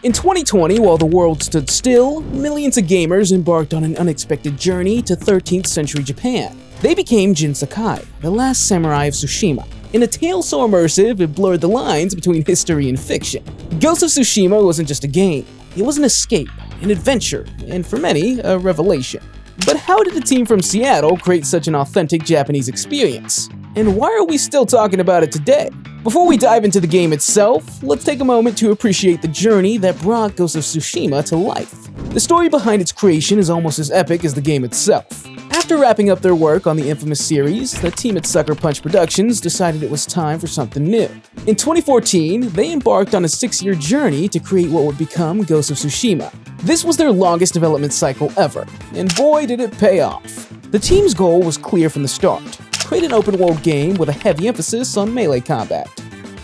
In 2020, while the world stood still, millions of gamers embarked on an unexpected journey to 13th century Japan. They became Jin Sakai, the last samurai of Tsushima. In a tale so immersive, it blurred the lines between history and fiction. Ghost of Tsushima wasn't just a game. It was an escape, an adventure, and for many, a revelation. But how did a team from Seattle create such an authentic Japanese experience? And why are we still talking about it today? Before we dive into the game itself, let's take a moment to appreciate the journey that brought Ghost of Tsushima to life. The story behind its creation is almost as epic as the game itself. After wrapping up their work on the infamous series, the team at Sucker Punch Productions decided it was time for something new. In 2014, they embarked on a 6-year journey to create what would become Ghost of Tsushima. This was their longest development cycle ever, and boy did it pay off. The team's goal was clear from the start: create an open-world game with a heavy emphasis on melee combat.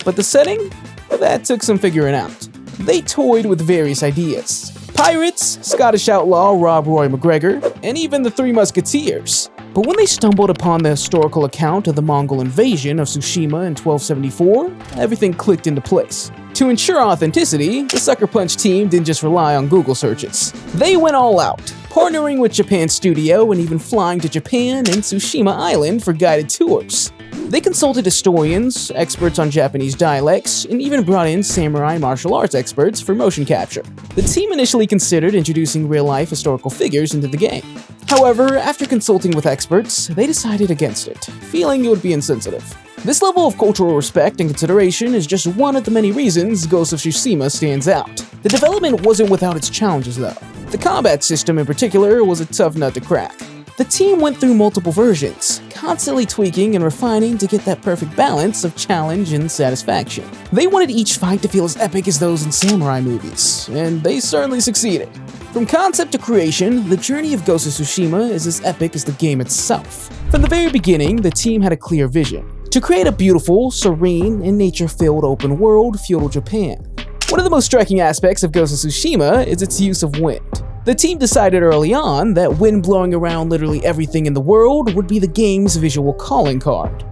But the setting? That took some figuring out. They toyed with various ideas: pirates, Scottish outlaw Rob Roy McGregor, and even the Three Musketeers. But when they stumbled upon the historical account of the Mongol invasion of Tsushima in 1274, everything clicked into place. To ensure authenticity, the Sucker Punch team didn't just rely on Google searches. They went all out, partnering with Japan Studio and even flying to Japan and Tsushima Island for guided tours. They consulted historians, experts on Japanese dialects, and even brought in samurai martial arts experts for motion capture. The team initially considered introducing real-life historical figures into the game. However, after consulting with experts, they decided against it, feeling it would be insensitive. This level of cultural respect and consideration is just one of the many reasons Ghost of Tsushima stands out. The development wasn't without its challenges though. The combat system in particular was a tough nut to crack. The team went through multiple versions, constantly tweaking and refining to get that perfect balance of challenge and satisfaction. They wanted each fight to feel as epic as those in samurai movies, and they certainly succeeded. From concept to creation, the journey of Ghost of Tsushima is as epic as the game itself. From the very beginning, the team had a clear vision: to create a beautiful, serene, and nature-filled open-world feudal Japan. One of the most striking aspects of Ghost of Tsushima is its use of wind. The team decided early on that wind blowing around literally everything in the world would be the game's visual calling card.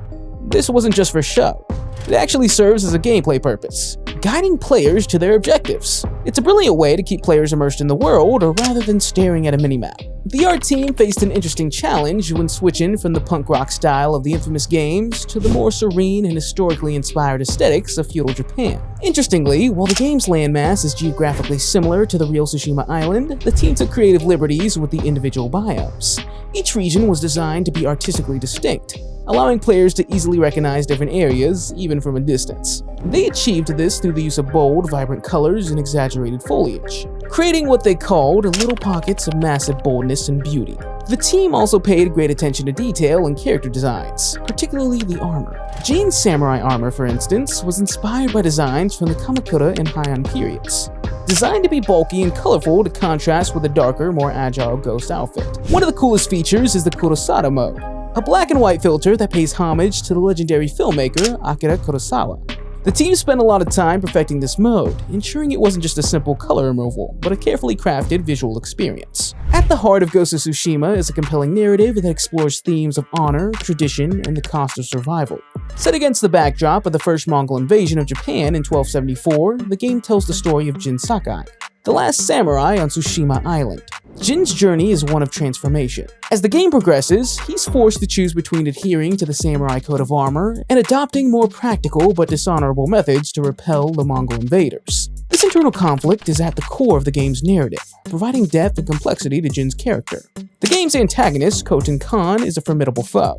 This wasn't just for show. It actually serves as a gameplay purpose, guiding players to their objectives. It's a brilliant way to keep players immersed in the world rather than staring at a minimap. The art team faced an interesting challenge when switching from the punk rock style of the infamous games to the more serene and historically inspired aesthetics of feudal Japan. Interestingly, while the game's landmass is geographically similar to the real Tsushima Island, the team took creative liberties with the individual biomes. Each region was designed to be artistically distinct, allowing players to easily recognize different areas, even from a distance. They achieved this through the use of bold, vibrant colors and exaggerated foliage, creating what they called little pockets of massive boldness and beauty. The team also paid great attention to detail and character designs, particularly the armor. Jin's samurai armor, for instance, was inspired by designs from the Kamakura and Heian periods, designed to be bulky and colorful to contrast with the darker, more agile Ghost outfit. One of the coolest features is the Kurosada mode, a black and white filter that pays homage to the legendary filmmaker Akira Kurosawa. The team spent a lot of time perfecting this mode, ensuring it wasn't just a simple color removal, but a carefully crafted visual experience. At the heart of Ghost of Tsushima is a compelling narrative that explores themes of honor, tradition, and the cost of survival. Set against the backdrop of the first Mongol invasion of Japan in 1274, the game tells the story of Jin Sakai, the last samurai on Tsushima Island. Jin's journey is one of transformation. As the game progresses, he's forced to choose between adhering to the samurai code of armor and adopting more practical but dishonorable methods to repel the Mongol invaders. This internal conflict is at the core of the game's narrative, providing depth and complexity to Jin's character. The game's antagonist, Khoten Khan, is a formidable foe.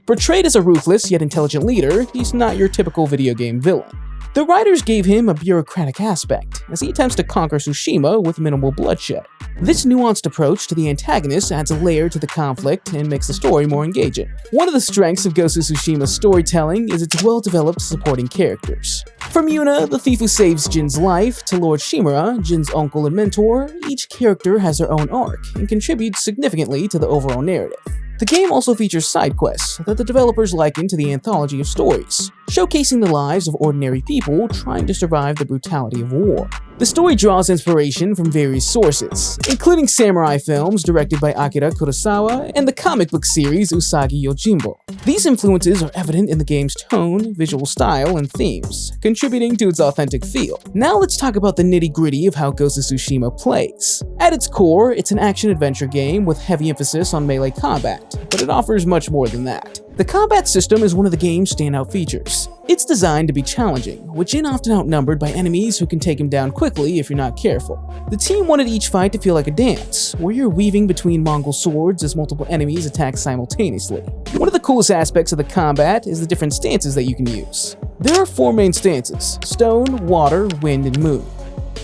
Portrayed as a ruthless yet intelligent leader, he's not your typical video game villain. The writers gave him a bureaucratic aspect, as he attempts to conquer Tsushima with minimal bloodshed. This nuanced approach to the antagonist adds a layer to the conflict and makes the story more engaging. One of the strengths of Ghost of Tsushima's storytelling is its well-developed supporting characters. From Yuna, the thief who saves Jin's life, to Lord Shimura, Jin's uncle and mentor, each character has their own arc and contributes significantly to the overall narrative. The game also features side quests that the developers liken to the anthology of stories, showcasing the lives of ordinary people trying to survive the brutality of war. The story draws inspiration from various sources, including samurai films directed by Akira Kurosawa and the comic book series Usagi Yojimbo. These influences are evident in the game's tone, visual style, and themes, contributing to its authentic feel. Now let's talk about the nitty-gritty of how Ghost of Tsushima plays. At its core, it's an action-adventure game with heavy emphasis on melee combat, but it offers much more than that. The combat system is one of the game's standout features. It's designed to be challenging, with Jin often outnumbered by enemies who can take him down quickly if you're not careful. The team wanted each fight to feel like a dance, where you're weaving between Mongol swords as multiple enemies attack simultaneously. One of the coolest aspects of the combat is the different stances that you can use. There are 4 main stances: stone, water, wind, and moon,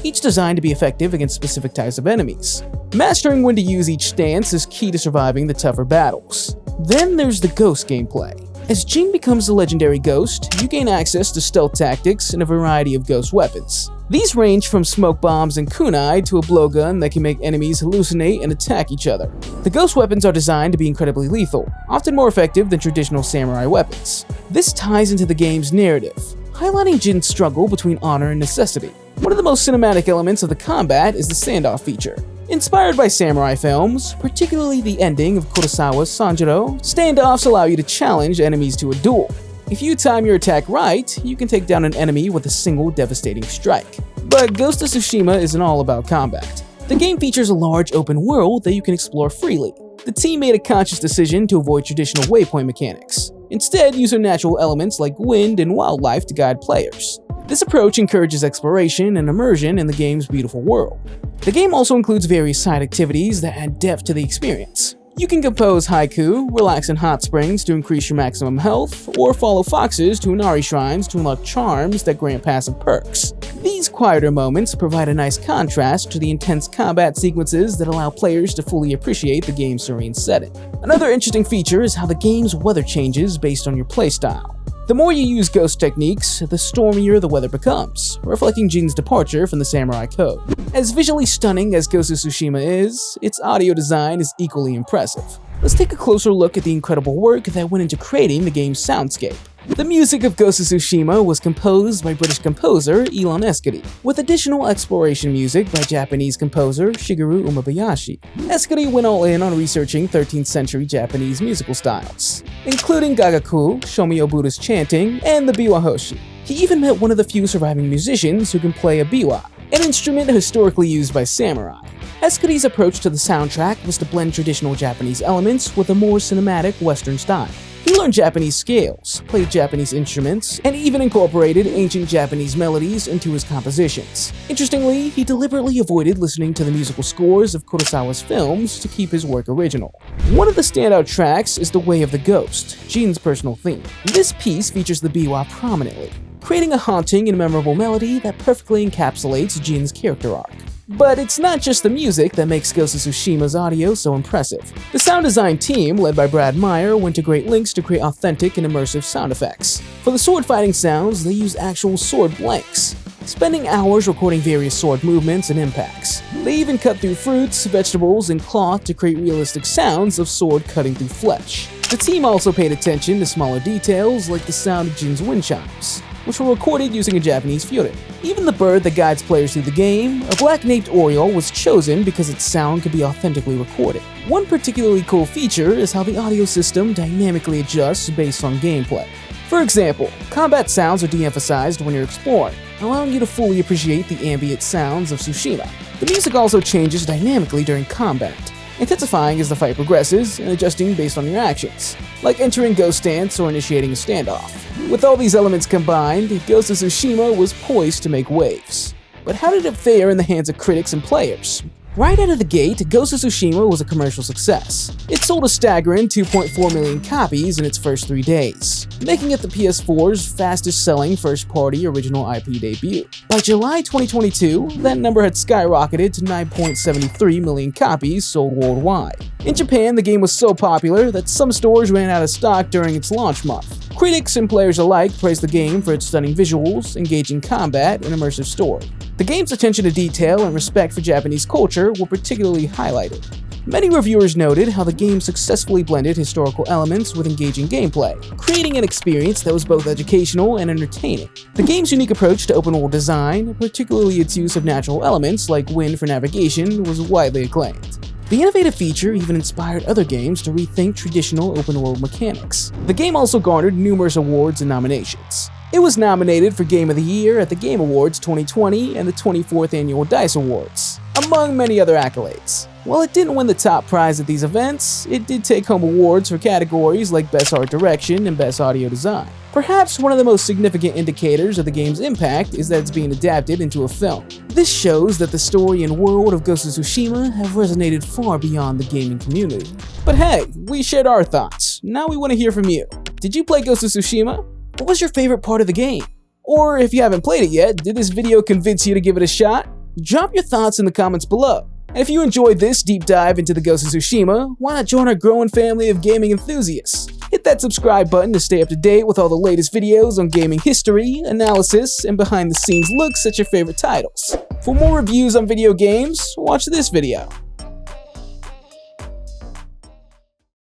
each designed to be effective against specific types of enemies. Mastering when to use each stance is key to surviving the tougher battles. Then there's the ghost gameplay. As Jin becomes the legendary ghost, you gain access to stealth tactics and a variety of ghost weapons. These range from smoke bombs and kunai to a blowgun that can make enemies hallucinate and attack each other. The ghost weapons are designed to be incredibly lethal, often more effective than traditional samurai weapons. This ties into the game's narrative, highlighting Jin's struggle between honor and necessity. One of the most cinematic elements of the combat is the standoff feature. Inspired by samurai films, particularly the ending of Kurosawa's Sanjuro, standoffs allow you to challenge enemies to a duel. If you time your attack right, you can take down an enemy with a single devastating strike. But Ghost of Tsushima isn't all about combat. The game features a large open world that you can explore freely. The team made a conscious decision to avoid traditional waypoint mechanics. Instead, use natural elements like wind and wildlife to guide players. This approach encourages exploration and immersion in the game's beautiful world. The game also includes various side activities that add depth to the experience. You can compose haiku, relax in hot springs to increase your maximum health, or follow foxes to Inari shrines to unlock charms that grant passive perks. These quieter moments provide a nice contrast to the intense combat sequences that allow players to fully appreciate the game's serene setting. Another interesting feature is how the game's weather changes based on your playstyle. The more you use ghost techniques, the stormier the weather becomes, reflecting Jin's departure from the samurai code. As visually stunning as Ghost of Tsushima is, its audio design is equally impressive. Let's take a closer look at the incredible work that went into creating the game's soundscape. The music of Ghost of Tsushima was composed by British composer Ilan Eskady, with additional exploration music by Japanese composer Shigeru Umebayashi. Eskady went all in on researching 13th century Japanese musical styles, including gagaku, Shomyo Buddha's chanting, and the biwa hoshi. He even met one of the few surviving musicians who can play a biwa, an instrument historically used by samurai. Eskady's approach to the soundtrack was to blend traditional Japanese elements with a more cinematic Western style. He learned Japanese scales, played Japanese instruments, and even incorporated ancient Japanese melodies into his compositions. Interestingly, he deliberately avoided listening to the musical scores of Kurosawa's films to keep his work original. One of the standout tracks is The Way of the Ghost, Jin's personal theme. This piece features the biwa prominently, creating a haunting and memorable melody that perfectly encapsulates Jin's character arc. But it's not just the music that makes Ghost of Tsushima's audio so impressive. The sound design team, led by Brad Meyer, went to great lengths to create authentic and immersive sound effects. For the sword fighting sounds, they used actual sword blanks, spending hours recording various sword movements and impacts. They even cut through fruits, vegetables, and cloth to create realistic sounds of sword cutting through flesh. The team also paid attention to smaller details like the sound of Jin's wind chimes, which were recorded using a Japanese fyorin. Even the bird that guides players through the game, a black-naped oriole, was chosen because its sound could be authentically recorded. One particularly cool feature is how the audio system dynamically adjusts based on gameplay. For example, combat sounds are de-emphasized when you're exploring, allowing you to fully appreciate the ambient sounds of Tsushima. The music also changes dynamically during combat, intensifying as the fight progresses and adjusting based on your actions, like entering ghost stance or initiating a standoff. With all these elements combined, Ghost of Tsushima was poised to make waves. But how did it fare in the hands of critics and players? Right out of the gate, Ghost of Tsushima was a commercial success. It sold a staggering 2.4 million copies in its first 3 days, making it the PS4's fastest-selling first-party original IP debut. By July 2022, that number had skyrocketed to 9.73 million copies sold worldwide. In Japan, the game was so popular that some stores ran out of stock during its launch month. Critics and players alike praised the game for its stunning visuals, engaging combat, and immersive story. The game's attention to detail and respect for Japanese culture were particularly highlighted. Many reviewers noted how the game successfully blended historical elements with engaging gameplay, creating an experience that was both educational and entertaining. The game's unique approach to open-world design, particularly its use of natural elements like wind for navigation, was widely acclaimed. The innovative feature even inspired other games to rethink traditional open-world mechanics. The game also garnered numerous awards and nominations. It was nominated for Game of the Year at the Game Awards 2020 and the 24th Annual DICE Awards, among many other accolades. While it didn't win the top prize at these events, it did take home awards for categories like Best Art Direction and Best Audio Design. Perhaps one of the most significant indicators of the game's impact is that it's being adapted into a film. This shows that the story and world of Ghost of Tsushima have resonated far beyond the gaming community. But hey, we shared our thoughts. Now we want to hear from you. Did you play Ghost of Tsushima? What was your favorite part of the game? Or if you haven't played it yet, did this video convince you to give it a shot? Drop your thoughts in the comments below. And if you enjoyed this deep dive into the Ghost of Tsushima, why not join our growing family of gaming enthusiasts? Hit that subscribe button to stay up to date with all the latest videos on gaming history, analysis, and behind the scenes looks at your favorite titles. For more reviews on video games, watch this video.